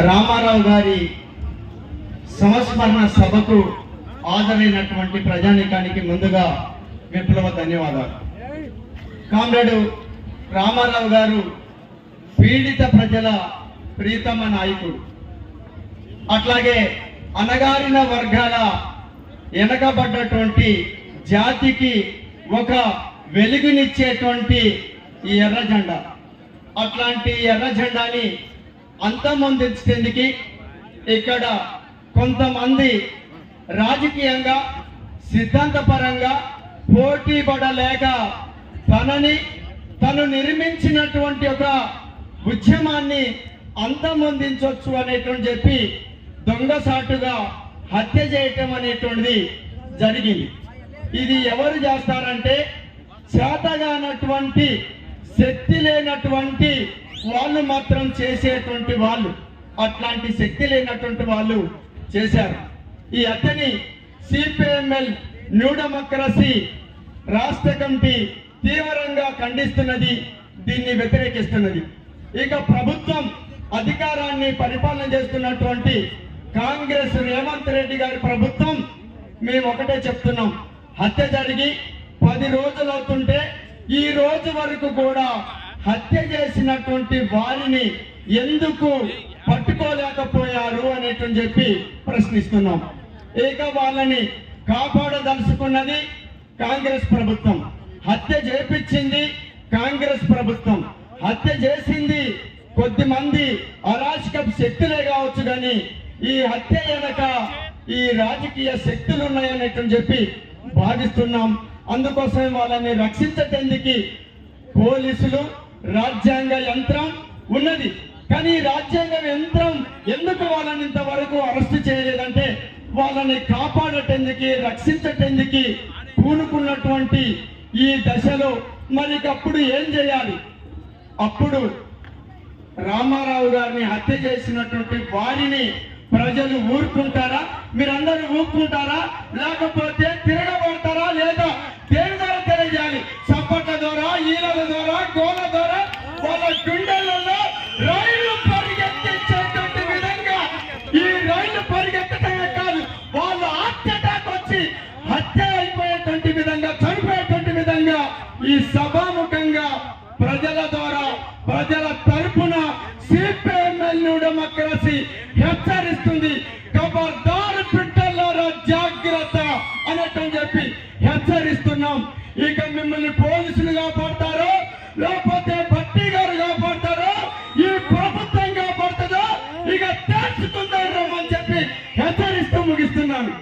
రామారావు గారి సంస్మరణ సభకు హాజరైనటువంటి ప్రజానీకానికి ముందుగా విప్లవ ధన్యవాదాలు. కామ్రేడు రామారావు గారు పీడిత ప్రజల ప్రీతమ నాయకుడు. అట్లాగే అణగారిన వర్గాల వెనకబడ్డటువంటి జాతికి ఒక వెలుగునిచ్చేటువంటి ఈ ఎర్ర జెండా, అట్లాంటి ఎర్ర జెండాని అంతమొందించేందుకు ఇక్కడ కొంతమంది రాజకీయంగా సిద్ధాంతపరంగా పోటీ పడలేక తను నిర్మించినటువంటి ఒక ఉద్యమాన్ని అంతమొందించవచ్చు అనేటువంటి చెప్పి దొంగసాటుగా హత్య చేయటం అనేటువంటిది జరిగింది. ఇది ఎవరు చేస్తారంటే చేతగానటువంటి శక్తి లేనటువంటి వాళ్ళు మాత్రం చేసేటువంటి వాళ్ళు, అట్లాంటి శక్తి లేనటువంటి వాళ్ళు చేశారు. ఈ హత్యని సిపిఎంఎల్ న్యూ డెమోక్రసీ రాష్ట్ర కమిటీ తీవ్రంగా ఖండిస్తున్నది, దీన్ని వ్యతిరేకిస్తున్నది. ఇక ప్రభుత్వం అధికారాన్ని పరిపాలన చేస్తున్నటువంటి కాంగ్రెస్ రేవంత్ రెడ్డి గారి ప్రభుత్వం మేము ఒకటే చెప్తున్నాం, హత్య జరిగి 10 రోజులు అవుతుంటే ఈ రోజు వరకు కూడా హత్య చేసినటువంటి వారిని ఎందుకు పట్టుకోలేకపోయారు అనేటువంటి చెప్పి ప్రశ్నిస్తున్నాం. ఇక వాళ్ళని కాపాడదలుచుకున్నది కాంగ్రెస్ ప్రభుత్వం, హత్య చేపించింది కాంగ్రెస్ ప్రభుత్వం, హత్య చేసింది కొద్దిమంది అరాచక శక్తులే కావచ్చు, కానీ ఈ హత్య వెనక ఈ రాజకీయ శక్తులు ఉన్నాయనేటువంటి చెప్పి భావిస్తున్నాం. అందుకోసం వాళ్ళని రక్షించటందుకు పోలీసులు రాజ్యాంగ యంత్రం ఉన్నది, కానీ రాజ్యాంగ యంత్రం ఎందుకు వాళ్ళని ఇంతవరకు అరెస్ట్ చేయలేదంటే వాళ్ళని కాపాడటందుకు రక్షించటందుకు పూనుకున్నటువంటి ఈ దశలో మరి అప్పుడు ఏం చేయాలి? అప్పుడు రామారావు గారిని హత్య చేసినటువంటి వారిని ప్రజలు ఊరుకుంటారా? మీరందరూ ఊరుకుంటారా? లేకపోతే తిరగబడతారా? లేదా దేని ద్వారా తెలియజేయాలి? చప్పట్ల ద్వారా, ఈలల ద్వారా, గోల ద్వారా వాళ్ళ గుండెలలో రైళ్లు పరిగెత్తించేటువంటి విధంగా, ఈ రైళ్లు పరిగెత్తటమే కాదు వాళ్ళు హార్ట్ అటాక్ వచ్చి హత్య అయిపోయేటువంటి విధంగా, చనిపోయేటువంటి విధంగా ఈ సభాముఖంగా ప్రజల ద్వారా, ప్రజల తరపున సిపిఎంఎల్ న్యూ డెమోక్రసీ హెచ్చరిస్తుంది. ఖబర్దార్ బిడ్డలారా జాగ్రత్త అనేటని చెప్పి హెచ్చరిస్తున్నాం. ఇక మిమ్మల్ని పోలీసులు కాపాడతారో లేకపోతే భట్టి గారు కాపాడతారో, ఈ ప్రభుత్వం కాపాడుతుందో ఇక తెలుసుకుందాం అని చెప్పి హెచ్చరిస్తూ ముగిస్తున్నాను.